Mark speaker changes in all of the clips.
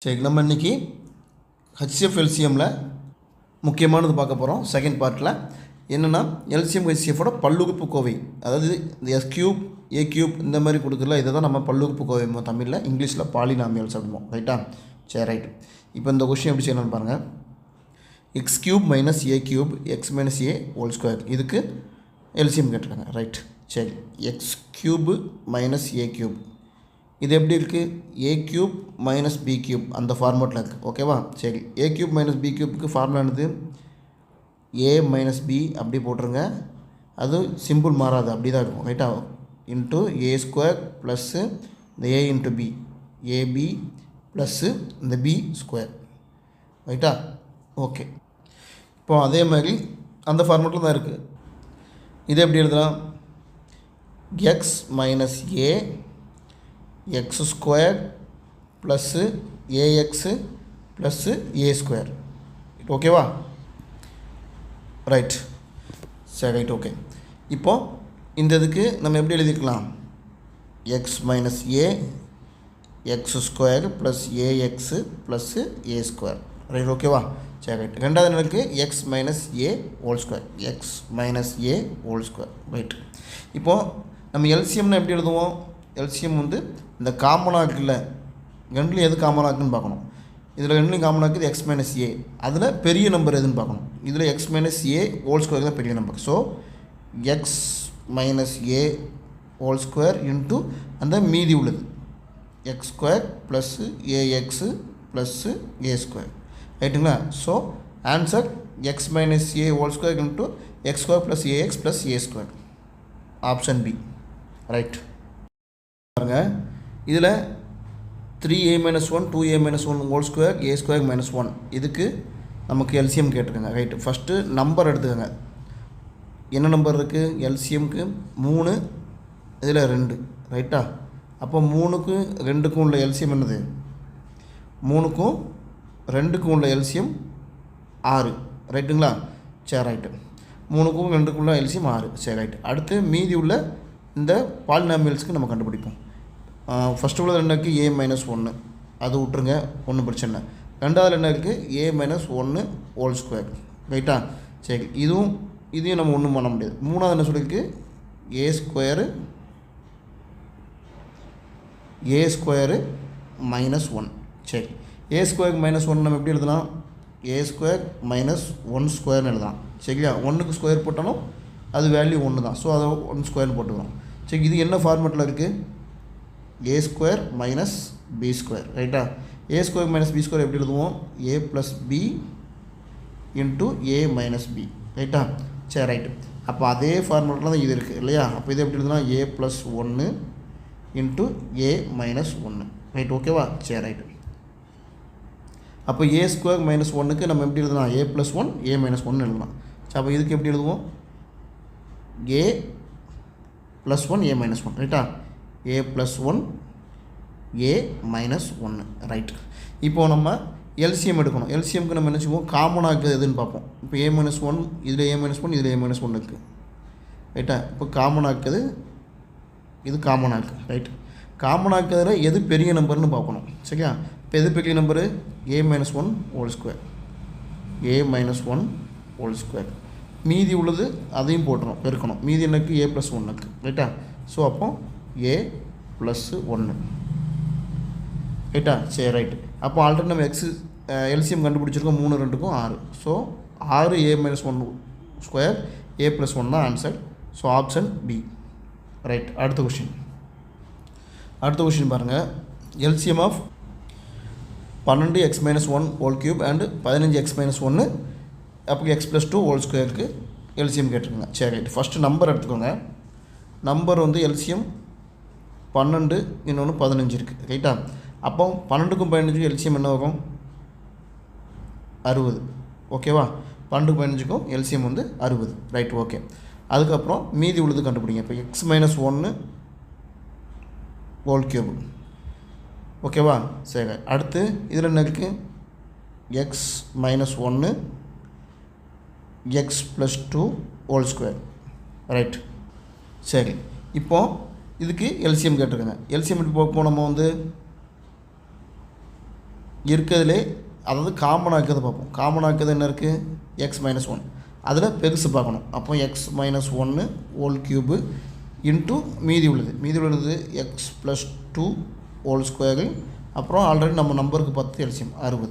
Speaker 1: சரி, நம்ம இன்றைக்கி ஹெச்சிஎஃப் எல்சிஎம்மில் முக்கியமானது பார்க்க போகிறோம். செகண்ட் பார்ட்டில் என்னென்னா எல்சிஎம் ஹெச்சிஎஃபோட பல்லுறுப்பு கோவை, அதாவது இந்த எஸ் கியூப் ஏ கியூப் இந்த மாதிரி கொடுக்குறல இதை தான் நம்ம பல்லுறுப்பு கோவை தமிழில், இங்கிலீஷில் பாலினாமியல்ஸ் அப்படிமோ. ரைட்டா? சரி, ரைட்டு. இப்போ இந்த கொஷின் எப்படி செய்யணும்னு பாருங்கள். X cube minus a cube X minus a whole square, இதுக்கு எல்சிஎம் கேட்டிருக்காங்க. ரைட். சரி, X cube minus a cube இது எப்படி இருக்குது? A cube minus B cube அந்த ஃபார்மேட்டில் இருக்குது. ஓகேவா? சரி, a cube minus B கியூப்புக்கு formula என்னது? ஏ மைனஸ் பி அப்படி போட்டுருங்க, அது சிம்பிள் மாறாது, அப்படி தான் இருக்கும். ரைட்டா? இன்ட்டு ஏ ஸ்கொயர் ப்ளஸ்ஸு இந்த A into B, AB plus இந்த பி ஸ்கொயர். ரைட்டா? ஓகே. இப்போ அதே மாதிரி அந்த ஃபார்மேட்டில் தான் இருக்குது. இது எப்படி எழுதலாம்? X minus a x square plus a x plus a square. ஓகேவா? ரைட். சரி, ரைட். ஓகே. இப்போது இந்த இதுக்கு நம்ம எப்படி எழுதிக்கலாம்? X minus a x square plus a x plus a square. Right. ஓகேவா? சரி, ரைட். ரெண்டாவது எனக்கு x minus a whole square, x minus a whole square. Right. இப்போது நம்ம எல்சிஎம்னா எப்படி எழுதுவோம்? எல்சிஎம் வந்து இந்த காமனாக இருக்குல்ல, ரெண்டுலையும் எது காமனாக இருக்குன்னு பார்க்கணும். இதில் ரெண்டுலையும் காமனாக இருக்குது எக்ஸ் மைனஸ் ஏ, அதில் பெரிய நம்பர் எதுன்னு பார்க்கணும். இதில் x minus a whole square தான் பெரிய number. So x minus a whole square into அந்த மீதி உள்ளது x square plus a x plus a square. ரைட்டுங்களா? So answer x minus a whole square into x square plus a x plus a square. Option B. Right. பாருங்க, இதில் 3a - 1 2a - 1 whole square a square minus 1 இதுக்கு நமக்கு LCM கேட்டிருக்காங்க. Right. First number எடுத்துக்கோங்க. என்ன number இருக்குது? எல்சிஎம்க்கு 3, இதில் 2. ரைட்டா? அப்போ 3க்கும் 2க்கும் உள்ள எல்சிஎம் என்னது? 3க்கும் 2க்கும் உள்ள எல்சிஎம் 6. ரைட்டுங்களா? சரி, ரைட்டு. 3க்கும் 2க்கும் உள்ள எல்சிஎம் 6. சரி, ரைட்டு. அடுத்து மீதி உள்ள இந்த பாலினாமியல்ஸ்க்கு நம்ம கண்டுபிடிப்போம். ஃபஸ்ட்டு உள்ளது என்ன இருக்குது? ஏ மைனஸ் 1, அது விட்ருங்க, ஒன்றும் பிரச்சனை இல்லை. ரெண்டாவது என்ன இருக்குது? ஏ மைனஸ் 1 ஹோல் ஸ்கொயர். ரைட்டா? சரி, இதையும் நம்ம ஒன்றும் பண்ண முடியாது. மூணாவது என்ன சொல்லியிருக்கு? ஏ ஸ்கொயரு மைனஸ் 1. சரி, ஏ ஸ்கொயர் மைனஸ் 1 நம்ம எப்படி எழுதலாம்? ஏ ஸ்கொயர் மைனஸ் 1 ஸ்கொயர்னு எழுதலாம். சரியா? 1க்கு ஸ்கொயர் போட்டாலும் அது வேல்யூ 1 தான். ஸோ அதை 1 ஸ்கொயர்னு போட்டுக்கிறோம். சரி, இது என்ன ஃபார்மேட்டில் இருக்குது? ஏ ஸ்கொயர் மைனஸ் பி ஸ்கொயர். ரைட்டா? ஏ ஸ்கொயர் மைனஸ் பி ஸ்கொயர் எப்படி எழுதுவோம்? ஏ ப்ளஸ் பி இன்ட்டு ஏ மைனஸ் பி. ரைட்டா? சரி, ரைட்டு. அப்போ அதே ஃபார்மேட்டில் தான் இது இருக்குது இல்லையா? அப்போ இது எப்படி எழுதுனா? ஏ ப்ளஸ் 1 இன்ட்டு ஏ மைனஸ் 1. ரைட். ஓகேவா? சரி, ரைட்டு. அப்போ ஏ ஸ்கொயர் மைனஸ் 1க்கு நம்ம எப்படி எழுதலாம்? ஏ ப்ளஸ் 1 ஏ மைனஸ் 1 எழுதலாம். சரி, அப்போ இதுக்கு எப்படி எழுதுவோம்? ஏ ப்ளஸ் 1 ஏ மைனஸ் 1. ரைட்டா? ஏ ப்ளஸ் 1 ஏ மைனஸ் 1. ரைட். இப்போது நம்ம எல்சிஎம் எடுக்கணும். எல்சிஎம்க்கு நம்ம என்ன செய்வோம்? காமனாக இருக்குது எதுன்னு பார்ப்போம். இப்போ ஏ மைனஸ் 1 இதில் ஏ மைனஸ் 1 இதில் ஏ மைனஸ் 1 இருக்குது. ரைட்டா? இப்போ காமனாக இருக்குது, இது காமனாக இருக்குது. ரைட். காமனாக இருக்கிறதுல எது பெரிய நம்பர்னு பார்க்கணும். சரியா? இப்போ எது பெரிய நம்பரு? ஏ மைனஸ் 1 ஹோல் ஸ்கொயர், ஏ மைனஸ் 1 ஹோல் ஸ்கொயர். மீதி உள்ளது அதையும் போட்டுரும், பெருக்கணும். மீதி எனக்கு ஏ ப்ளஸ் 1க்கு. ரைட்டா? ஸோ அப்போ ஏ ப்ளஸ்ஸு 1. ரைட்டா? சரி, ரைட்டு. அப்போ ஆல்ரெடி நம்ம எல்சிஎம் கண்டுபிடிச்சிருக்கோம். 3 2க்கும் 6. So 6 A minus 1 square A plus 1 தான் answer. So option B. Right. அடுத்த கொஷின் பாருங்கள். LCM of 12 X minus 1 whole cube and 15 X minus 1 அப்போ எக்ஸ் ப்ளஸ் 2 ஹோல் ஸ்கொயருக்கு எல்சிஎம் கேட்டிருக்காங்க. சரி, ரைட். ஃபஸ்ட்டு நம்பர் எடுத்துக்கோங்க. நம்பர் வந்து எல்சிஎம் 12, இன்னொன்று 15 இருக்குது. ரைட்டா? அப்போ 12க்கும் 15க்கும் எல்சிஎம் என்ன வரும்? 60. ஓகேவா? 12க்கும் 15க்கும் எல்சிஎம் வந்து 60. ரைட். ஓகே. அதுக்கப்புறம் மீதி உள்ளது கண்டுபிடிங்க. இப்போ எக்ஸ் மைனஸ் 1 ஹோல் கியூப். ஓகேவா? சரி. அடுத்து இதில் என்ன இருக்குது? X minus 1 X plus 2 whole square. Right. சரி, இப்போது இதுக்கு எல்சிஎம் கேட்டிருக்காங்க. எல்சிஎம் இப்போ நம்ம வந்து இருக்கிறதுலே அதாவது காமனாக இருக்கிறது பார்ப்போம். காமனாக இருக்கிறது என்ன இருக்குது? X minus one. அதில் பெருசு பார்க்கணும். அப்போ எக்ஸ் மைனஸ் ஒன்று ஹோல் க்யூபு இன்ட்டு மீதி உள்ளது X plus two whole square. அப்புறம் ஆல்ரெடி நம்ம நம்பருக்கு 10 எல்சியம் 60.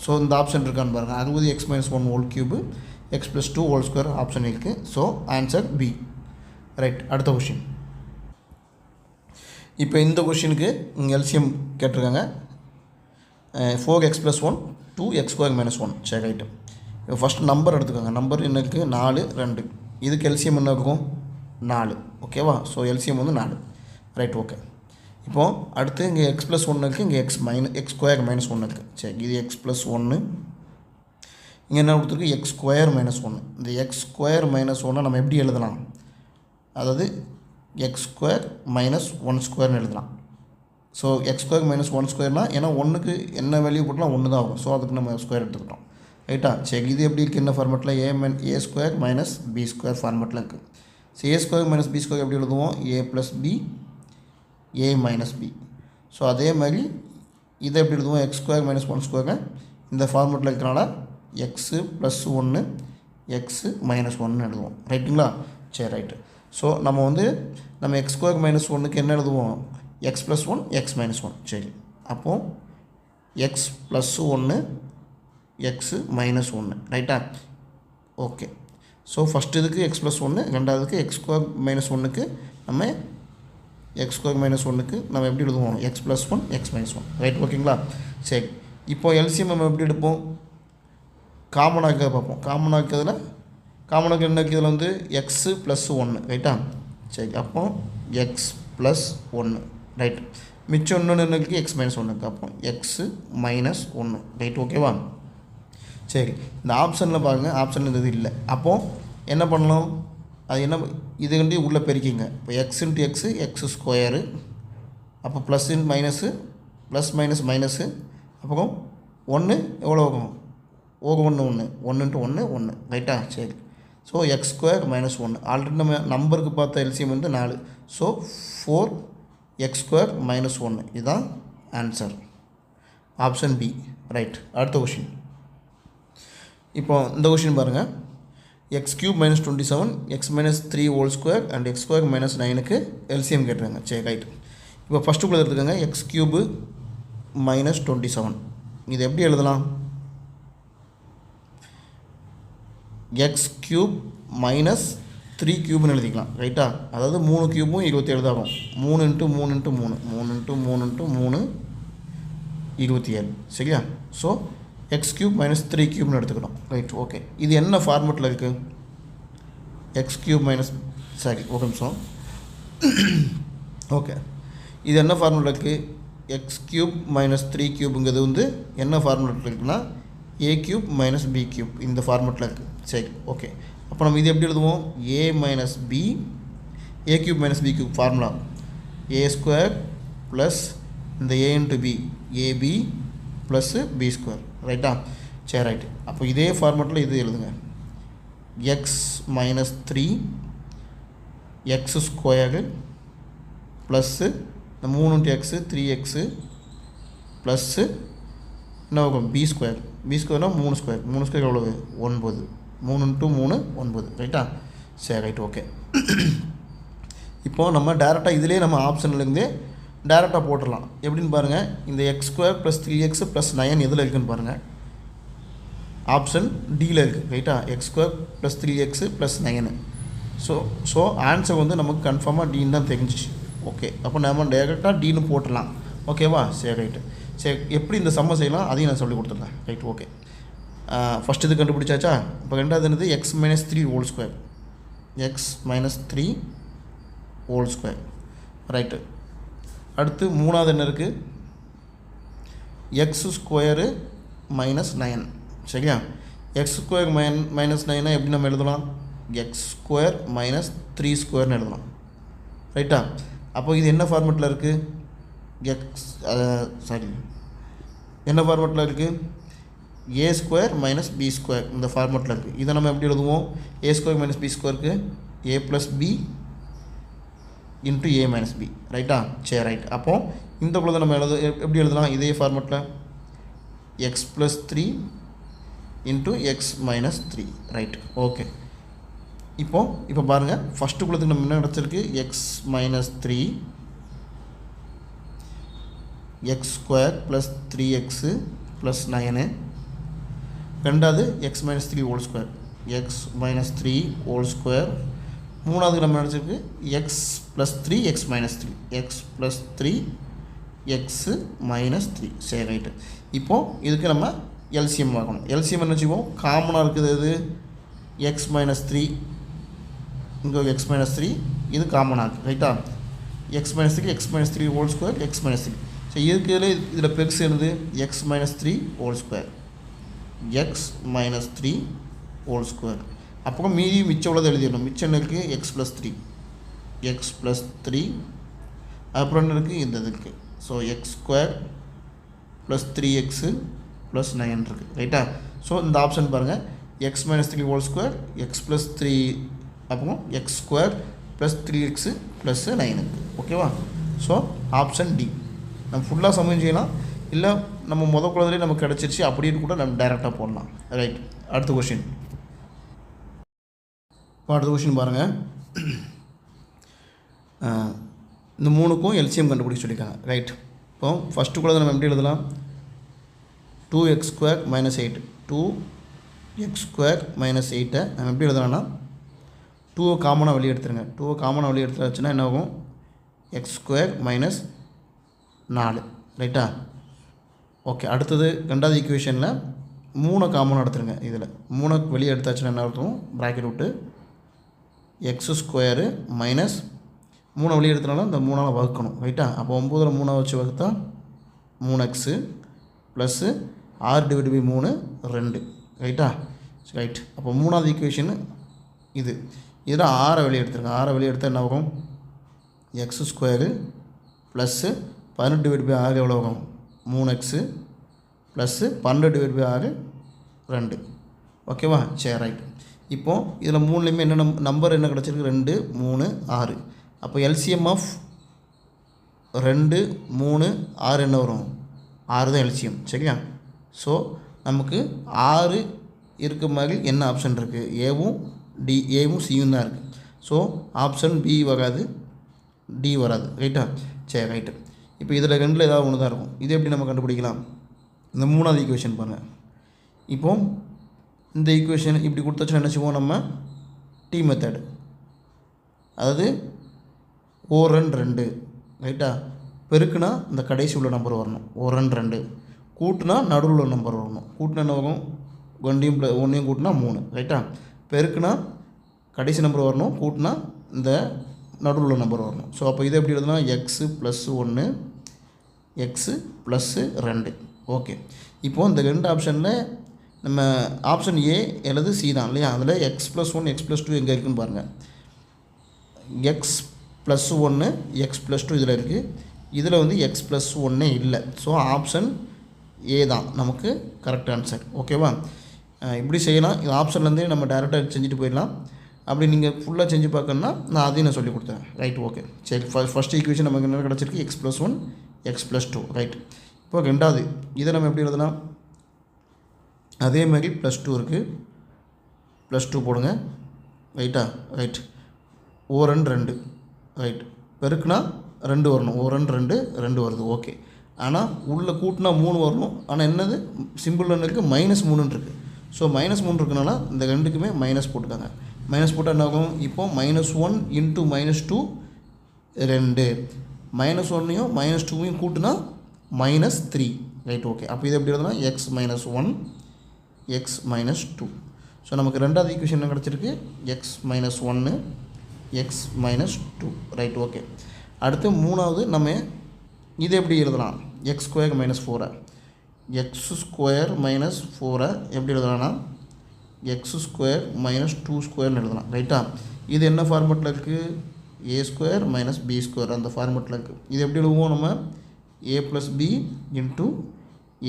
Speaker 1: ஸோ இந்த ஆப்ஷன் இருக்கான்னு பாருங்கள். 60 x minus one whole cube x plus two whole square option இருக்குது. So answer B. ரைட். அடுத்த கொஷின். இப்போ இந்த கொஷினுக்கு எல்சியம் கேட்டிருக்காங்க. 4x + 1 2x² - 1. சரி ரைட்டு. இப்போ ஃபஸ்ட்டு நம்பர் எடுத்துக்கோங்க. நம்பர் என்ன இருக்குது? 4 2. இதுக்கு எல்சியம் என்ன இருக்கும்? 4. ஓகேவா? ஸோ எல்சியம் வந்து 4. ரைட். ஓகே. இப்போது அடுத்து இங்கே x + 1 இருக்குது, இங்கே x² - 1 இருக்குது. சரி, இது x + 1. இங்கே என்ன கொடுத்துருக்கு? x² - 1. இந்த x² - 1 நம்ம எப்படி எழுதலாம்? அதாவது x² - 1² எழுதலாம். ஸோ x² - 1²னால் ஏன்னா ஒன்றுக்கு என்ன வேல்யூ போட்டாலும் 1 தான் ஆகும். ஸோ அதுக்கு நம்ம ஸ்கொயர் எடுத்துக்கிட்டோம். ரைட்டா? சரி, இது எப்படி இருக்குது? என்ன ஃபார்மெட்டில்? a² - b² ஃபார்மெட்டில் இருக்குது. ஸோ a² - b² எப்படி எழுதுவோம்? a + b a - b. So அதே மாதிரி இதை எப்படி எழுதுவோம்? x² - 1² இந்த ஃபார்மெட்டில் இருக்கிறனால x + 1 x - 1 எழுதுவோம். ரைட்டுங்களா? சரி ரைட்டு. ஸோ நம்ம x² - 1க்கு என்ன எழுதுவோம்? x + 1 x - 1. சரி, அப்போது x + 1 x - 1. ரைட்டா? ஓகே. ஸோ ஃபஸ்ட்டு இதுக்கு x + 1, ரெண்டாவதுக்கு x² - 1க்கு நம்ம x² - 1க்கு நம்ம எப்படி எழுதுவோம்? x + 1 x - 1. ரைட். ஓகேங்களா? சரி, இப்போ எல்சிஎம் நம்ம எப்படி எடுப்போம்? காமனாக இருக்கிறத பார்ப்போம். காமனாக இருக்கிறதுல என்ன இருக்குது? இதில் வந்து x + 1. ரைட்டா? சரி, அப்போ x + 1. ரைட். மிச்சம் இன்னொன்று என்ன இருக்குது? x - 1 இருக்குது. அப்போ x - 1. ரைட். ஓகேவா? சரி, இந்த ஆப்ஷனில் பாருங்கள். ஆப்ஷன் இது இல்லை. அப்போது என்ன பண்ணலாம்? அது என்ன, இது கண்டி உள்ளே பெருக்கிங்க. இப்போ x × x x². அப்போ ப்ளஸ் மைனஸு ப்ளஸ் மைனஸு அப்புறம் 1 எவ்வளோ ஆகும்? 1 1 1 × 1 1. ரைட்டா? சரி. So x² - 1. ஆல்ரெடி நம்ம நம்பருக்கு பார்த்த எல்சியம் வந்து 4. So 4x² - 1. இதுதான் ஆன்சர். Option B. ரைட். அடுத்த கொஷின். இப்போ இந்த கொஷின் பாருங்கள். x³ - 27 x - 3 whole square and x² - 9க்கு எல்சிஎம் கேட்டுருங்க. சரி ரைட். இப்போ ஃபஸ்ட்டுக்குள்ளே எடுத்துக்கோங்க. x³ - 27. இது எப்படி எழுதலாம்? x³ - 3 க்யூப்னு எழுதிக்கலாம். ரைட்டா? அதாவது 3 க்யூபும் 27 ஆகும். 3 × 3 × 3 3 × 3 × 3 27. சரியா? ஸோ x³ - 3 க்யூப்னு எடுத்துக்கிறோம். ரைட். ஓகே. இது என்ன ஃபார்மெட்டில் இருக்குது? x³ சாரி ஒரு நிமிஷம். ஓகே, இது என்ன ஃபார்மெட்டில் இருக்குது? x³ - 3 க்யூபுங்கிறது வந்து என்ன ஃபார்மெட்டில் இருக்குன்னா a³ - b³ இந்த ஃபார்மெட்டில் இருக்குது. சரி, ஓகே. அப்போ நம்ம இது எப்படி எழுதுவோம்? a - b a³ - b³ formula a² plus இந்த a × b ab plus b². ரைட்டா? சரி ரைட்டு. அப்போ இதே ஃபார்மெட்டில் இது எழுதுங்க. x - 3 x² ப்ளஸ்ஸு இந்த 3 × x 3x ப்ளஸ்ஸு என்ன ஆகும்? b². b²னா 3² எவ்வளவு? 9. 3 × 3 9. ரைட்டா? சரி ரைட். ஓகே. இப்போது நம்ம டேரெக்டாக இதிலே நம்ம ஆப்ஷன்லேருந்தே டேரெக்டாக போட்டுடலாம். எப்படின்னு பாருங்கள். இந்த x² + 3x + 9 எதில் இருக்குதுன்னு பாருங்கள். ஆப்ஷன் டியில் இருக்குது. ரைட்டா? x² + 3x + 9. ஸோ ஆன்சர் வந்து நமக்கு கன்ஃபார்மாக டின்னு தான் தெரிஞ்சிச்சு. ஓகே, அப்போ நம்ம டேரெக்டாக டின்னு போட்டுடலாம். ஓகேவா? சரி ரைட்டு. சரி, எப்படி இந்த சம்ம செய்யலாம் அதையும் நான் சொல்லி கொடுத்துட்றேன். ரைட். ஓகே. ஃபஸ்ட் இது கண்டுபிடிச்சாச்சா? இப்போ ரெண்டாவது என்னது? x - 3 whole square x - 3 whole square. Right. அடுத்து மூணாவது என்ன இருக்குது? x² - 9. சரியா? x² - 9 எப்படி நம்ம எழுதலாம்? x² - 3² எழுதலாம். ரைட்டா? அப்போ இது என்ன ஃபார்மெட்டில் இருக்குது? என்ன ஃபார்மெட்டில் இருக்குது? a² - b² இந்த ஃபார்மெட்டில் இருக்குது. இதை நம்ம எப்படி எழுதுவோம்? a² - b²க்கு a + b × a - b. ரைட்டா? சரி ரைட். அப்போது இந்த குள்ள நம்ம எப்படி எழுதலாம்? இதே ஃபார்மெட்டில் x plus three into x minus three right okay. இப்போ பாருங்கள் ஃபஸ்ட்டு குள்ளத்துக்கு நம்ம என்ன கிடச்சிருக்கு x minus three x square plus three x plus nine. ரெண்டாவது x minus three whole square x minus three whole square. மூணாவதுக்கு நம்ம நினச்சிருக்கு x plus three x minus three x plus three x minus three சரி right. இப்போது இதுக்கு நம்ம LCM பார்க்கணும். LCM என்ன வச்சுக்குவோம் காமனாக இருக்குது இது எக்ஸ் மைனஸ் த்ரீ இங்கே எக்ஸ் மைனஸ் த்ரீ இது காமனாக இருக்குது ரைட்டா. X minus three whole square x minus three. So இதில் பெருசு என்னது X minus three whole square x minus three whole square. அப்புறம் மீதி மிச்சம் உள்ளதை எழுதிடணும். மிச்சம் என்ன இருக்குது எக்ஸ் ப்ளஸ் த்ரீ அப்புறம் என்ன இருக்குது இந்த இது இருக்குது. So x square plus three x plus nine இருக்குது ரைட்டா. ஸோ இந்த ஆப்ஷன் பாருங்கள் x minus three whole square x plus three அப்புறம் x square plus three x plus nine இருக்குது ஓகேவா. ஸோ ஆப்ஷன் டி நம்ம ஃபுல்லாக சமையல் செய்யலாம், இல்லை நம்ம குழந்தையே நமக்கு கிடச்சிருச்சு அப்படின்னு கூட நம்ம டைரெக்டாக போடலாம் ரைட். அடுத்த கொஷின் பாருங்கள். இந்த மூணுக்கும் எல்சிஎம் கண்டுபிடிக்க சொல்லியிருக்காங்க ரைட். இப்போ ஃபஸ்ட்டு குழந்தை நம்ம எப்படி எழுதலாம் 2x² - 8 2x² - 8 நம்ம எப்படி எழுதலாம்னா 2 காமனாக வெளியே எடுத்துருங்க. 2 காமனாக வெளியே எடுத்துச்சுன்னா என்ன ஆகும் x² - 4 ரைட்டா ஓகே. அடுத்தது ரெண்டாவது ஈக்குவேஷனில் 3 காமனாக எடுத்துருங்க. இதில் 3 வெளியே எடுத்தாச்சுன்னா என்ன அர்த்தம் ப்ராக்கெட் விட்டு x² - 3 வெளியே எடுத்தனால இந்த 3ஆல் வகுக்கணும் ரைட்டா. அப்போ 9ல் 3 வச்சு வகுத்தா 3x ப்ளஸ்ஸு 6/3 2 ரைட்டா ரைட். அப்போ மூணாவது ஈக்குவேஷன் இது. இதில் 6 வெளியே எடுத்துருங்க. 6 வெளியே எடுத்தால் என்ன ஆகும் x² ப்ளஸ்ஸு 18/6 எவ்வளோ ஆகும் 3x ப்ளஸ்ஸு 12/6 2 ஓகேவா சரி ரைட். இப்போது இதில் மூணுலேயுமே என்ன நம்பர் என்ன கிடச்சிருக்கு 2 3 6. அப்போ எல்சிஎம் ஆஃப் 2 3 6 என்ன வரும் 6 தான் எல்சிஎம் சரியா. ஸோ நமக்கு 6 இருக்க மாதிரி என்ன ஆப்ஷன் இருக்குது ஏவும் சியும் தான் இருக்குது. ஸோ ஆப்ஷன் பி வராது டி வராது ரைட்டா சரி ரைட்டு. இப்போ இதில் ரெண்டில் ஏதாவது ஒன்று தான் இருக்கும். இது எப்படி நம்ம கண்டுபிடிக்கலாம் இந்த மூணாவது ஈக்குவேஷன் பாருங்கள். இப்போது இந்த ஈக்குவேஷன் இப்படி கொடுத்தாச்சுன்னா என்ன செய்வோம் நம்ம டி மெத்தடு, அதாவது ஓரன் 2 ரைட்டா. பெருக்குனா இந்த கடைசி உள்ள நம்பர் வரணும் ஓரன் 2, கூட்டுனா நடுவில் உள்ள நம்பர் வரணும். கூட்டினா என்ன வரும் 1 கூட்டினா 3 ரைட்டா. பெருக்குனா கடைசி நம்பர் வரணும், கூட்டினா இந்த நடுவில் உள்ள நம்பர் வரணும். ஸோ அப்போ இதை எப்படி எழுதுனா x plus 1 x plus 2 okay. இப்போது இந்த ரெண்டு ஆப்ஷனில் நம்ம ஆப்ஷன் ஏ அல்லது சி தான் இல்லையா. அதில் x+1 x+2 எங்கே இருக்குதுன்னு பாருங்கள். x+1 x+2 இதில் இருக்குது. இதில் வந்து x+1 இல்லை. ஸோ ஆப்ஷன் ஏ தான் நமக்கு கரெக்ட் ஆன்சர் ஓகேவா. இப்படி செய்யலாம். இது ஆப்ஷன்லேருந்தே நம்ம டேரெக்டாக செஞ்சுட்டு போயிடலாம். அப்படி நீங்கள் ஃபுல்லாக செஞ்சு பார்க்கணுன்னா நான் அதையும் நான் சொல்லி கொடுத்தேன் ரைட் ஓகே சரி. ஃபஸ்ட் ஈக்குவேஷன் நமக்கு என்ன கிடச்சிருக்கு x+1 x+2 ரைட். இப்போ ரெண்டாவது இதை நம்ம எப்படி எழுதலாம் அதே மாதிரி +2 இருக்குது +2 போடுங்க ரைட்டா ரைட். ஓரன் 2 ரைட். பெருக்குனா 2 வரணும் ஓரன் 2 வருது ஓகே. ஆனால் உள்ளே கூட்டினா 3 வரணும். ஆனால் என்னது சிம்பிள் ஒன்று இருக்குது -3 இருக்குது. ஸோ -3 இருக்குனால இந்த ரெண்டுக்குமே மைனஸ் போட்டுக்காங்க. மைனஸ் போட்டால் என்ன ஆகும் இப்போது -1 × -2 2 -1ஐயும் -2ஐயும் கூட்டினா -3 ரைட் ஓகே. அப்போ இது எப்படி எழுதுனா x-1 x-2. ஸோ நமக்கு ரெண்டாவது ஈக்குவேஷன் என்ன கிடச்சிருக்கு x-1 x-2 ரைட் ஓகே. அடுத்து மூணாவது நம்ம இது எப்படி எழுதலாம் x² - 4 x² - 4 எப்படி எழுதலாம்னா x² - 2² எழுதலாம் ரைட்டா. இது என்ன ஃபார்மெட்டில் இருக்குது a² - b² அந்த ஃபார்மெட்டில் இருக்குது. இது எப்படி எழுதுவோம் நம்ம a + b ×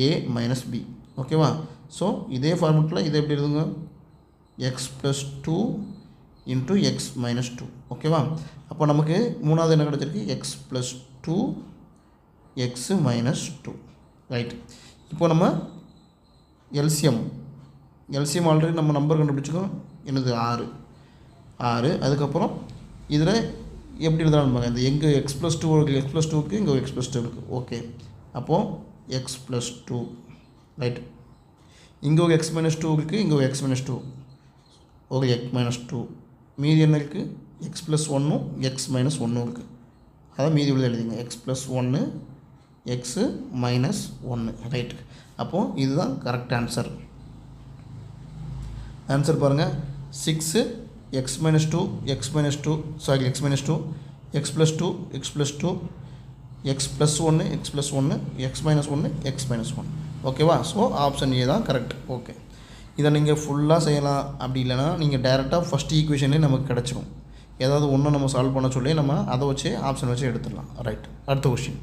Speaker 1: a - b ஓகேவா. ஸோ இதே ஃபார்மெட்டில் இதை எப்படி எழுதுங்க x+2 × x - 2 ஓகேவா. அப்போ நமக்கு மூணாவது என்ன கிடச்சிருக்கு x+2 x - 2 ரைட். இப்போ நம்ம எல்சிஎம் ஆல்ரெடி நம்ம நம்பர் கண்டுபிடிச்சிக்கோம். என்னது 6. அதுக்கப்புறம் இதில் எப்படி எழுதலாம், இந்த எங்கே x+2 இருக்குது, x+2க்கு இங்கே x+2 இருக்குது. ஓகே, அப்போது x+2 ரைட். இங்கே ஒரு x-2 இருக்குது, இங்கே ஒரு x-2 ஒரு x-2. மீதி என்ன இருக்குது, x+1 x-1 இருக்குது. அதான் மீதி உள்ள எழுதிங்க, x+1 x-1 ரைட். அப்போது இதுதான் கரெக்ட் ஆன்சர். ஆன்சர் பாருங்கள், 6 x-2 x-2 sorry x-2 x+2 x+2 x+1 x+1 x-1 x-1. ஓகேவா? ஸோ ஆப்ஷன் ஏ தான் கரெக்ட். ஓகே, இதை நீங்கள் ஃபுல்லாக செய்யலாம். அப்படி இல்லைனா நீங்கள் டைரெக்டாக ஃபஸ்ட் ஈக்குவேஷனே நமக்கு கிடச்சிரும். ஏதாவது ஒன்று நம்ம சால்வ் பண்ண சொல்லி நம்ம அதை வச்சு ஆப்ஷன் வச்சு எடுத்துடலாம். ரைட். அடுத்த கொஷின்.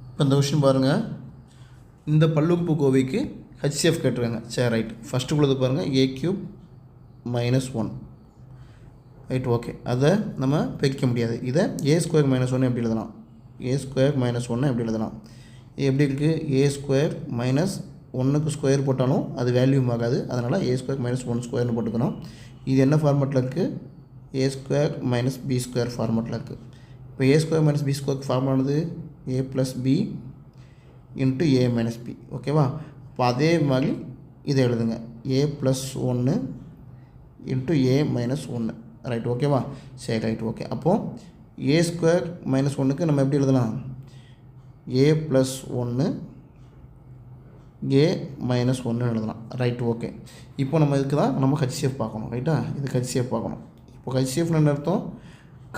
Speaker 1: இப்போ இந்த கொஷின் பாருங்கள், இந்த பல்லுறுப்புக்கோவைக்கு HCF கேட்டிருக்காங்க. சரி ரைட். ஃபஸ்ட்டு உள்ளது பாருங்கள், a³ - 1 ரைட். ஓகே, அதை நம்ம பிரிக்க முடியாது. இதை a² - 1 எப்படி எழுதலாம், a² - 1 எப்படி எழுதலாம், எப்படி இருக்குது, a² - 1க்கு ஸ்கொயர் போட்டாலும் அது வேல்யூ ஆகாது. அதனால் a² - 1 ஸ்கொயர்னு போட்டுக்கணும். இது என்ன ஃபார்மெட்டில் இருக்குது, a² - b² ஃபார்மெட்டில் இருக்குது. இப்போ a² - b² ஃபார்மானது a + b × a - b. ஓகேவா? இப்போ அதே மாதிரி இதை எழுதுங்க, a + 1 × a - 1 ரைட். ஓகேவா? சரி ரைட். ஓகே, அப்போது a² - 1க்கு நம்ம எப்படி எழுதலாம், a + 1 a - 1 எழுதலாம். ரைட். ஓகே, இப்போ நம்ம இதுக்கு தான் நம்ம HCF பார்க்கணும். ரைட்டா? இதுக்கு HCF பார்க்கணும். இப்போ HCF என்ன அர்த்தம்,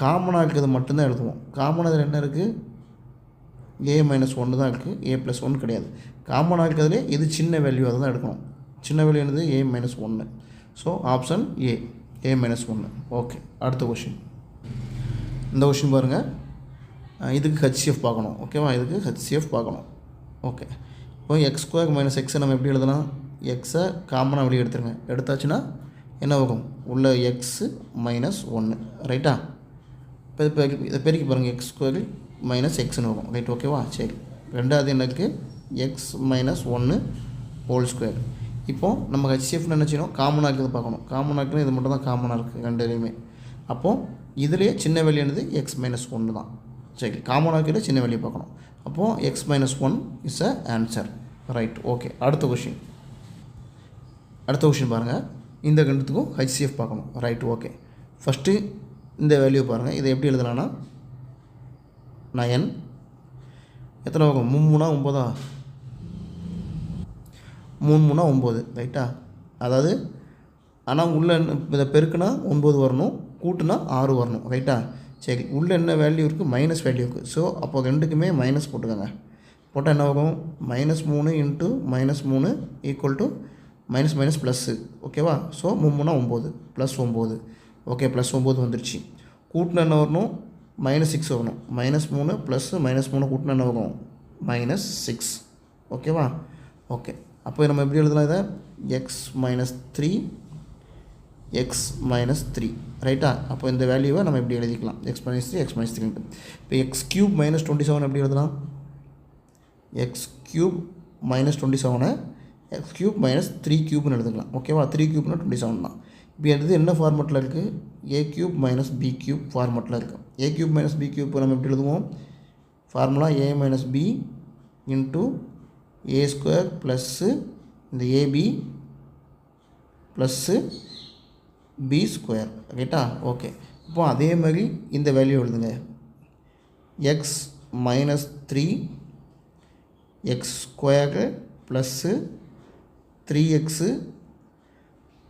Speaker 1: காமனாக இருக்கிறது மட்டும்தான் எழுதுவோம். காமனாக இதில் என்ன இருக்குது, a - 1 தான் இருக்குது, a + 1 கிடையாது. காமனாக இருக்கிறதுலே இது சின்ன வேல்யூ, அதை தான் எடுக்கணும். சின்ன வேல்யூ என்னது, a - 1. So option A, a - 1. Okay, அடுத்த கொஷின். இந்த கொஷின் பாருங்கள், இதுக்கு HCF பார்க்கணும். ஓகேவா? இதுக்கு HCF பார்க்கணும். ஓகே, இப்போ x² - x நம்ம எப்படி எழுதலாம், எக்ஸை காமனாக வெளியே எடுத்துருங்க. எடுத்தாச்சுன்னா என்ன ஆகும், உள்ள x - 1 ரைட்டா? இப்போ இதை பெருக்கி பாருங்கள், x² - xன்னு ஆகும். ரைட். ஓகேவா? சரி, ரெண்டாவது என்ன இருக்குது, x - 1 ஹோல் ஸ்கொயர். இப்போது நம்ம HCF என்ன செய்யணும், காமனாக இருக்கிறது பார்க்கணும். காமனாக இருக்கிறது இது மட்டும் தான் காமனாக இருக்குது ரெண்டுலேயுமே. அப்போது இதுலேயே சின்ன வேல்யூ என்னது, x - 1 தான். சரி, காமனாக இருக்கிறது சின்ன வேல்யூ பார்க்கணும். அப்போது x - 1 is a answer. Right. Okay, அடுத்த கொஷின். அடுத்த கொஷின் பாருங்கள், இந்த கண்டத்துக்கும் HCF பார்க்கணும். ரைட். ஓகே, ஃபஸ்ட்டு இந்த வேல்யூ பாருங்கள். இதை எப்படி எழுதலான்னா 9 எத்தனை ஆகும், 3 - 9 3 - 9 ரைட்டா? அதாவது ஆனால் உள்ளே இதை பெருக்குனா 9 வரணும், கூட்டுனா 6 வரணும். ரைட்டா? சரி, உள்ளே என்ன வேல்யூ இருக்குது, மைனஸ் வேல்யூ இருக்குது. ஸோ அப்போ ரெண்டுக்குமே மைனஸ் போட்டுக்கோங்க. போட்டால் என்ன ஆகும், -3 × -3 ஈக்குவல் டு ப்ளஸ்ஸு. ஓகேவா? ஸோ 3 - 9 +9. ஓகே, +9 வந்துருச்சு. கூட்டினா என்ன வரணும், -6 வரணும். -3 ப்ளஸ் -3 கூட்டினா என்ன வரும், -6. ஓகேவா? ஓகே, அப்போ நம்ம எப்படி எழுதலாம் இதை, x - 3 x - 3 ரைட்டா? அப்போ இந்த வேல்யூவை நம்ம எப்படி எழுதிக்கலாம், x - 3 x - 3. இப்போ x³ - 27 எப்படி எழுதலாம், x³ - 27 x³ - 3³ எழுதுக்கலாம். ஓகேவா? 3³ 27 தான். இப்போ இது என்ன ஃபார்மெட்டில் இருக்குது, a³ - b³ ஃபார்மெட்டில் இருக்குது. a³ - b³ நம்ம எப்படி எழுதுவோம், formula a - b × a² plus இந்த ab ப்ளஸ்ஸு b². ரைட்டா? ஓகே, இப்போ அதே மாதிரி இந்த வேல்யூ எழுதுங்க, x - 3 x² plus 3x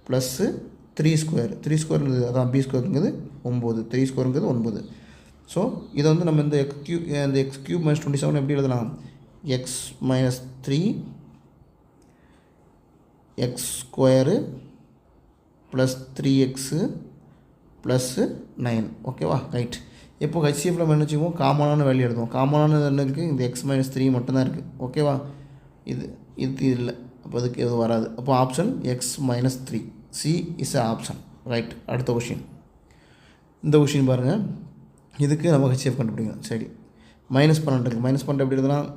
Speaker 1: plus 3² அதான் b²ங்கிறது 9, 3² 9. ஸோ இதை வந்து நம்ம இந்த x³ - 27 எப்படி எழுதலாம், x - 3 x² plus 3x plus 9. ஓகேவா? ரைட். இப்போ HCF நம்ம என்ன செய்வோம், காமனான வேல்யூ எழுதுவோம். காமனான என்ன இருக்குது, இந்த x - 3 மட்டும்தான் இருக்குது. ஓகேவா? இது இல்லை, அப்போ அதுக்கு எதுவும் வராது. அப்போ option x - 3 C is a option. Right. அடுத்த கொஷின். இந்த கொஷின் பாருங்கள், இதுக்கு நம்ம HCF கண்டுபிடிக்கணும். சரி, -12 இருக்குது. -12 எப்படி எழுதலாம்,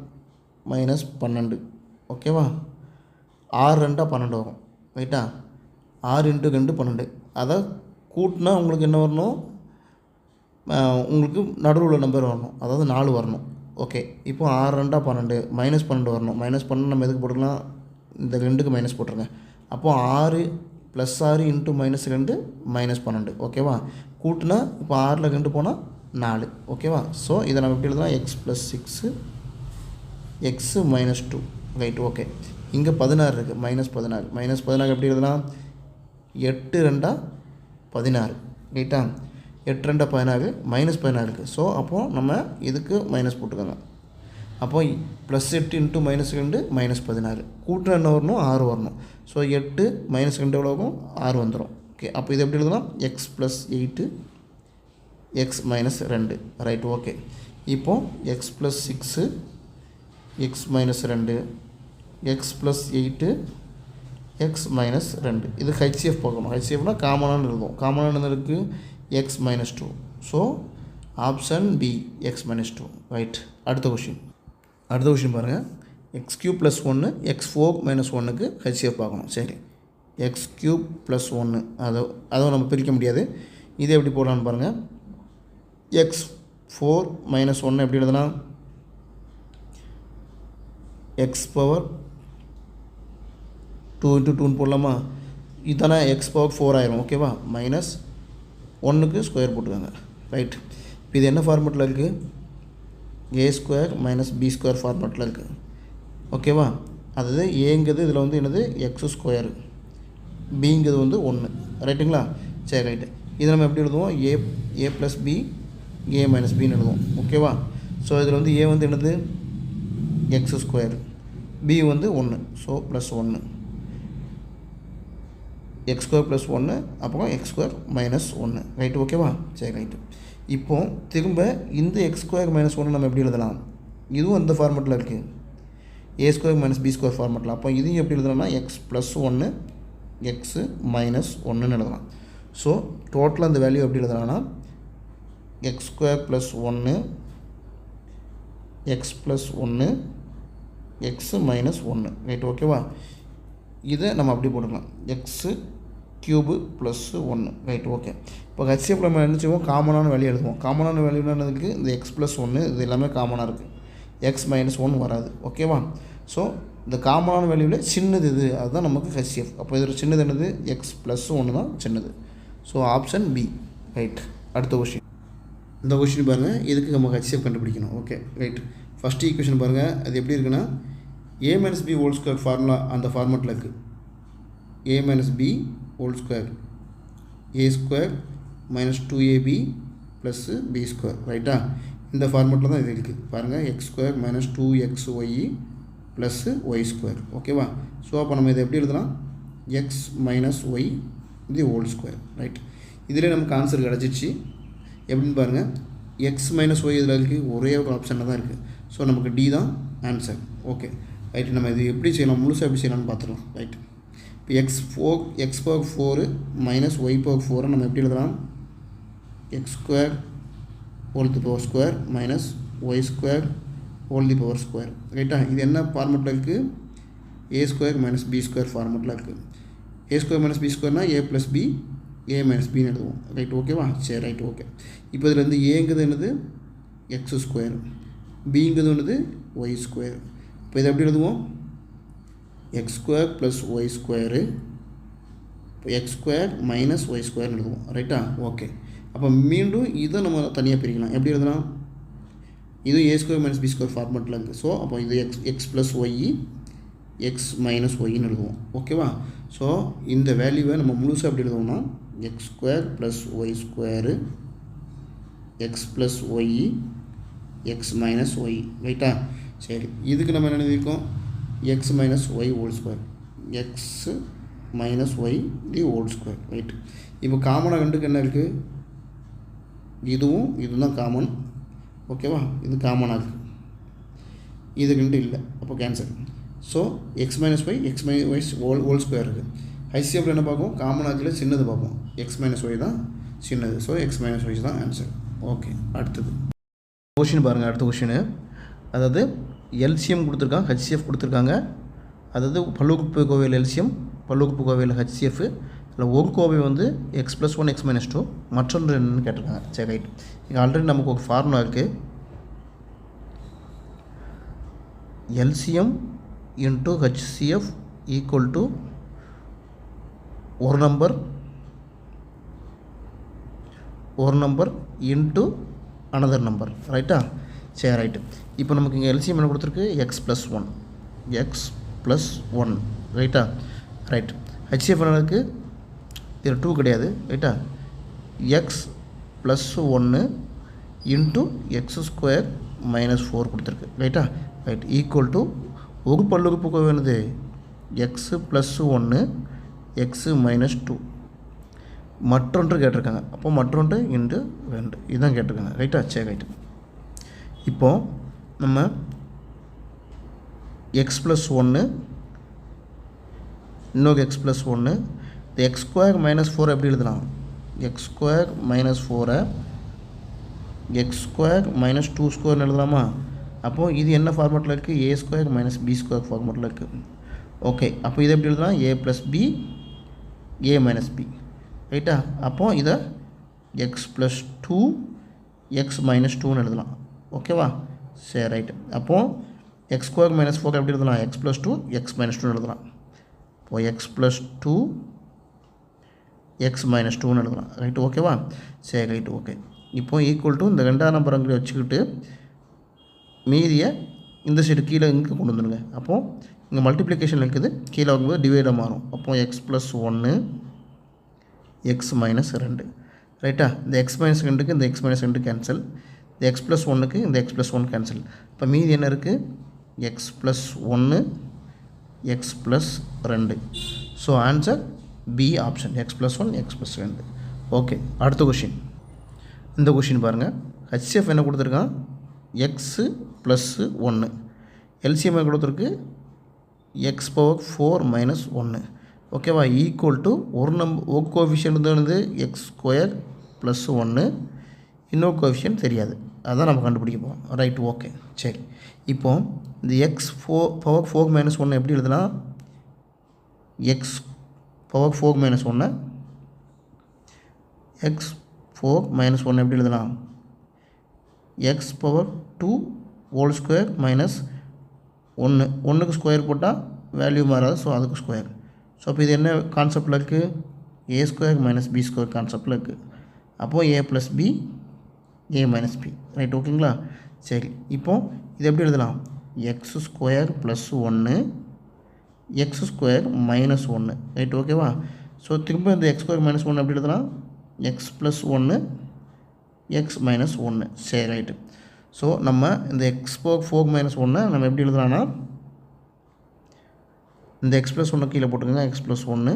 Speaker 1: -12. ஓகேவா? 6 2 12 வரும் ரைட்டா. 6 × 2 12. அதை கூட்டினா உங்களுக்கு என்ன வரணும், உங்களுக்கு நடுவில் உள்ள நம்பர் வரணும், அதாவது 4 வரணும். ஓகே, இப்போ 6 2 12 -12 வரணும். -12 நம்ம எதுக்கு போட்டுக்கலாம், இந்த 2க்கு மைனஸ் போட்டுருங்க. அப்போது 6 + 6 × -2 -12. ஓகேவா. கூட்டினா இப்போ 6ல் 2 போனால் 4. ஓகேவா. ஸோ இதை நம்ம எப்படி எழுதலாம், x + 6 x -2 ரைட். ஓகே, இங்கே 16 இருக்குது, -16. -16 எப்படி எழுதலாம், 8 2 16 ரைட்டா. 8 2 16 -16 இருக்குது. ஸோ அப்போது நம்ம இதுக்கு மைனஸ் போட்டுக்கோங்க. அப்போ +8 × -2 -16. கூட்டினா என்ன வரணும், 6 வரணும். ஸோ 8 -2 எவ்வளோ ஆகும், 6 வந்துடும். ஓகே, அப்போ இது எப்படி எழுதலாம், x + 8 x -2 ரைட். ஓகே, இப்போது x + 6 x -2 x + 8 x -2. இது HCF பார்க்கணும். HCFனால் காமனானு எழுதுவோம். காமனானது இருக்குது x -2. So option B x -2 right. அடுத்த கொஷின் பாருங்கள். x³ + 1 x4 - 1க்கு HCF பார்க்கணும். சரி, x³ + 1 அதை நம்ம பிரிக்க முடியாது. இது எப்படி போடலான்னு பாருங்கள். x4 - 1 எப்படி எழுதலாம், x⁴ 2 × 2ன்னு போடலாமா. இதுதானே x⁴ ஆயிரும். ஓகேவா. -1க்கு ஸ்கொயர் போட்டுக்கோங்க ரைட். இப்போ இது என்ன ஃபார்மெட்டில் இருக்குது, a² - b² ஃபார்மெட்டில் இருக்குது. ஓகேவா. அதாவது ஏங்கிறது இதில் வந்து என்னது x², பிங்கிறது வந்து 1 ரைட்டுங்களா. சரி ரைட்டு. இதை நம்ம எப்படி எழுதுவோம், a + b a - bன்னு எழுதுவோம். ஓகேவா. ஸோ இதில் வந்து a வந்து என்னது x², b வந்து 1. ஸோ +1 x² + 1 அப்புறம் x² - 1 ரைட்டு. ஓகேவா. சரி ரைட்டு. இப்போது திரும்ப இந்த x² - 1 நம்ம எப்படி எழுதலாம், இதுவும் அந்த ஃபார்மெட்டில் இருக்குது, a² - b² ஃபார்மெட்டில். அப்போ இதையும் எப்படி எழுதலாம்னா x + 1 x - 1ன்னு எழுதலாம். ஸோ டோட்டலாக அந்த வேல்யூ எப்படி எழுதலாம்னா x² + 1 x + 1 x - 1 ரைட். ஓகேவா. இதை நம்ம அப்படி போட்டுக்கலாம், x³ + 1 ரைட். ஓகே, இப்போ HCF நம்ம என்ன செய்வோம், காமனான வேல்யூ எழுதுவோம். காமனான வேல்யூனா என்னதுக்கு, இந்த x + 1 இது எல்லாமே காமனாக இருக்குது, x - 1 வராது. ஓகேவா. ஸோ இந்த காமனான வேல்யூவில் சின்னது இது, அதுதான் நமக்கு HCF. அப்போ இதில் சின்னது என்னது, x + 1 தான் சின்னது. So option B right. அடுத்த கொஷின், இந்த கொஷின் பாருங்கள். இதுக்கு நம்ம HCF கண்டுபிடிக்கணும். Okay right. ஃபஸ்ட் ஈக்குவேஷன் பாருங்கள். அது எப்படி இருக்குன்னா, a - b² ஃபார்முலா அந்த ஃபார்மெட்டில் இருக்குது. a - b² a² - 2ab + b² ரைட்டா. இந்த ஃபார்மெட்டில் தான் இது இருக்குது பாருங்கள். x² - 2xy + y². ஓகேவா. ஸோ அப்போ நம்ம இதை எப்படி எழுதலாம், x - y தி² ரைட். இதிலே நமக்கு ஆன்சர் கிடச்சிச்சு. எப்படின்னு பாருங்கள், x - y இதில் இருக்குது, ஒரே ஒரு ஆப்ஷனில் தான் இருக்குது. ஸோ நமக்கு டி தான் ஆன்சர். Okay right. நம்ம இது எப்படி செய்யலாம், முழுசாக எப்படி செய்யலாம்னு பார்த்துக்கலாம் ரைட். இப்போ x4 -y⁴ நம்ம எப்படி எழுதலாம், x² y² ரைட்டா. இது என்ன ஃபார்மெட்டில் இருக்குது, a² - b² ஃபார்மெட்டில் இருக்குது. a² - b²னா a + b a - bன்னு எழுதுவோம் ரைட். ஓகேவா. சரி ரைட். ஓகே, இப்போ இதில் வந்து ஏங்கிறது என்னது x², பிங்கிறது என்னது y². இப்போ இதை எப்படி எழுதுவோம், x² + y², x² - y² எழுதுவோம் ரைட்டா. ஓகே, அப்போ மீண்டும் இதை நம்ம தனியாக பிரிக்கலாம். எப்படி எழுதலாம், இது a² - b² ஃபார்மெட்டில் இருக்குது. ஸோ அப்போ இது x + y x - yன்னு எழுதுவோம். ஓகேவா. ஸோ இந்த வேல்யூவை நம்ம முழுசாக எப்படி எழுதுவோம்னா x² + y² x + y x - y ரைட்டா. சரி, இதுக்கு நம்ம என்ன எழுதியிருக்கோம், x - y ² x - y தி² right. இப்போ காமனாக ரெண்டுக்கு என்ன இருக்குது, இதுதான் காமன். ஓகேவா. இது காமனாக இருக்குது, இது ரெண்டு இல்லை, அப்போ cancel. So x - y x - y ² இருக்குது. HCF என்ன பார்ப்போம், காமனாக்கில் சின்னது பார்ப்போம், x - y தான் சின்னது. ஸோ x - y தான் ஆன்சர். ஓகே, அடுத்தது கொஷின் பாருங்கள். அடுத்த கொஷின், அதாவது LCM கொடுத்துருக்காங்க, HCF கொடுத்துருக்காங்க, அதாவது பல்லுறுப்புக்கோவையில் எல்சியம் பல்லுறுப்புக்கோவையில் HCF இல்லை ஒரு கோவை வந்து x+1 x-2 மற்றொன்று என்னன்னு கேட்டிருக்காங்க. சரி ரைட். இங்கே ஆல்ரெடி நமக்கு ஒரு ஃபார்முலா இருக்குது. LCM into HCF equal to ஒரு நம்பர் இன்ட்டு another நம்பர். ரைட்டா? சரி ரைட்டு. இப்போ நமக்கு இங்கே LCM என்ன கொடுத்துருக்கு? x+1 ரைட்டா? ரைட். HCF என்ன இருக்குது? இதில் 2 கிடையாது. ரைட்டா? x+1 இன்ட்டு x² -4 கொடுத்துருக்கு. ரைட்டா? ரைட். ஈக்குவல் டு ஒரு பல்லுறுப்புக்கோவை என்னது? x+1 x-2 மற்றொன்று கேட்டிருக்காங்க. அப்போ மற்றொன்று இன்ட்டு 2 இதுதான் கேட்டிருக்காங்க. ரைட்டா? சரி ரைட்டு. இப்போது நம்ம x+1 இன்னொரு x+1 இந்த x² -4 எப்படி எழுதலாம்? x² -4 x² -2² எழுதலாமா? அப்போது இது என்ன ஃபார்மேட்டில் இருக்குது? a² - b² ஃபார்மேட்டில் இருக்குது. ஓகே. அப்போ இதை எப்படி எழுதலாம்? a + b a - b ரைட்டா? அப்போது இதை x+2 x-2ன்னு எழுதலாம். ஓகேவா? சரி ரைட்டு. அப்போது x² -4 எப்படி எழுதலாம்? x+2 x-2ன்னு எழுதலாம். இப்போது x+2 x-2ன்னு எழுதலாம். ரைட்டு? ஓகேவா? சரி ரைட்டு. ஓகே. இப்போது ஈக்குவல் டு இந்த 2ஆம் நம்பர் அங்கே வச்சுக்கிட்டு மீதியை இந்த சைடு கீழே இங்கே கொண்டு வந்துடுங்க. அப்போது இங்கே மல்டிப்ளிகேஷன் இருக்குது, கீழே வரும்போது டிவைடாக மாறும். அப்போது x+1 x-2 ரைட்டா? இந்த x-2க்கு இந்த x-2 கேன்சல், இந்த x+1க்கு இந்த x+1 கேன்சல். இப்போ மீதி என்ன இருக்குது? x+1 x+2. So answer B option x+1 x+2. Okay. அடுத்த கொஷின். இந்த கொஷின் பாருங்கள். HCF என்ன கொடுத்துருக்கான்? x+1 LCM கொடுத்துருக்கு x⁴ -1 ஓகேவா? ஈக்குவல் டு ஒரு கோஎஃபிஷியன்ட் வந்து x² +1 இன்னொரு கோஎஃபிஷியன்ட் தெரியாது, அதான் நம்ம கண்டுபிடிக்க போகிறோம். ரைட்? ஓகே. சரி. இப்போது இந்த x⁴ -1 எப்படி எழுதலாம்? x⁴ -1 x⁴ எப்படி எழுதலாம்? x⁴2 ² -1 1க்கு ஸ்கொயர் போட்டால் வேல்யூ மாறாது, ஸோ அதுக்கு ஸ்கொயர். ஸோ அப்போ இது என்ன கான்செப்டில் இருக்குது? a² - b² கான்செப்டில் இருக்குது. அப்போது a + b a - b right? ஓகேங்களா? சரி. இப்போது இது எப்படி எழுதலாம்? x² +1 x² -1 right? ஓகேவா? ஸோ திரும்ப இந்த x² -1 எப்படி எழுதலாம்? x+1 x-1 சரி ரைட்டு. ஸோ நம்ம இந்த x⁴ -1 நம்ம எப்படி எழுதலாம்னா இந்த x+1 கீழே போட்டுக்கோங்க, x+1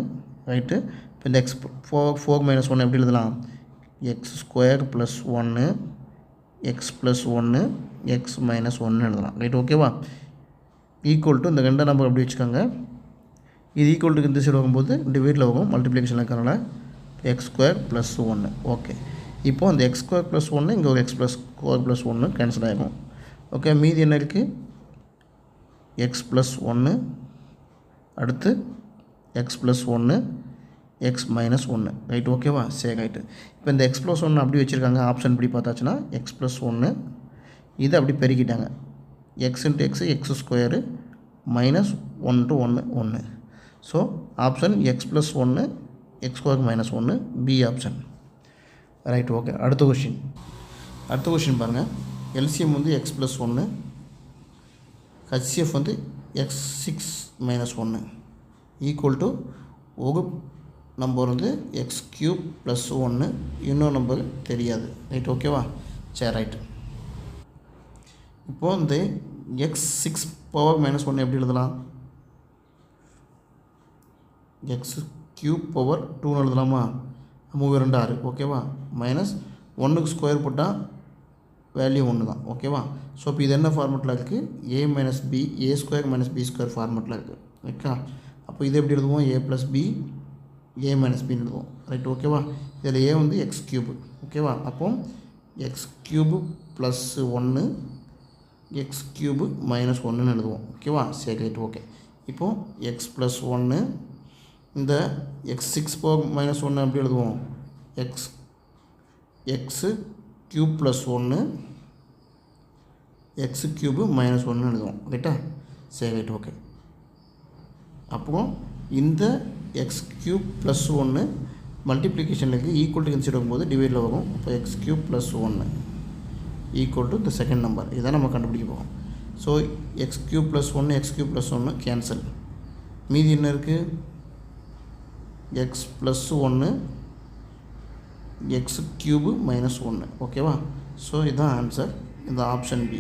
Speaker 1: ரைட்டு. இப்போ இந்த x⁴ -1 எப்படி எழுதலாம்? x² +1 x+1 x-1 எழுதலாம். ரைட்? ஓகேவா? ஈக்குவல் டு இந்த 2 நம்பர் எப்படி வச்சுக்கோங்க, இது ஈக்குவல் டு இந்த சைடு வரும்போது டிவைடில் வரும், மல்டிப்ளிகேஷன் இருக்கிறனால x² +1. ஓகே. இப்போது அந்த x² +1 இங்கே ஒரு x+1 கேன்சல் ஆகிடும். ஓகே. மீதி என்ன இருக்குது? x+1 அடுத்து x+1 x-1 ரைட்? ஓகேவா? சரி ரைட்டு. இப்போ இந்த x+1 அப்படி வச்சுருக்காங்க. ஆப்ஷன் இப்படி பார்த்தாச்சுன்னா x+1 இதை அப்படி பெருக்கிட்டாங்க. x × x x² -1 to 1 1. So option x+1 x² -1 B option. Right? Okay. அடுத்த கொஷின் பாருங்கள். LCM வந்து x+1 HCF வந்து x6 - 1 ஈக்குவல் டு ஒரு நம்பர் வந்து x³ +1 இன்னொரு நம்பர் தெரியாது. ரைட்? ஓகேவா? சரி ரைட்டு. இப்போது இந்த x6 பவர் -1 எப்படி எழுதலாம்? x³ பவர் 2ன்னு எழுதலாமா? 3 2 6 ஓகேவா? -1க்கு ஸ்கொயர் போட்டால் வேல்யூ 1 தான். ஓகேவா? ஸோ இப்போ இது என்ன ஃபார்மெட்டில் இருக்குது? a - b a² - b² ஃபார்மெட்டில் இருக்குது. ஓகே. அப்போ இது எப்படி எழுதுவோம்? a + b a - b எழுதுவோம். ரைட்? ஓகேவா? இதில் a வந்து x³ ஓகேவா? அப்போ x³ +1 x³ -1 எழுதுவோம். ஓகேவா? சரி ரைட். ஓகே. இப்போது எக்ஸ் ப்ளஸ் ஒன்று, இந்த எக்ஸ் 6 பவர் மைனஸ் ஒன்று எப்படி எழுதுவோம், எக்ஸு க்யூப் ப்ளஸ் ஒன்று, எக்ஸு க்யூபு மைனஸ் ஒன்று எழுதுவோம். ரைட்டா? சரி, ரைட், ஓகே. அப்புறம் இந்த எக்ஸ் க்யூப் ப்ளஸ் ஒன்று மல்டிப்ளிகேஷனுக்கு ஈக்குவல் டு கன்சிடர் ஆகும்போது டிவைடில் வரும். அப்போ எக்ஸ் க்யூப் ப்ளஸ் ஒன்று ஈக்குவல் டு இந்த செகண்ட் நம்பர். இதான் நம்ம கண்டுபிடிக்க போகிறோம். ஸோ எக்ஸ் க்யூப் ப்ளஸ் ஒன்று எக்ஸ் க்யூப் ப்ளஸ் ஒன்று கேன்சல். மீதி என்ன இருக்குது, எக்ஸ் ப்ளஸ் ஒன்று எக்ஸ் க்யூபு மைனஸ் ஒன்று. ஓகேவா? ஸோ இதுதான் ஆன்சர், இந்த ஆப்ஷன் பி.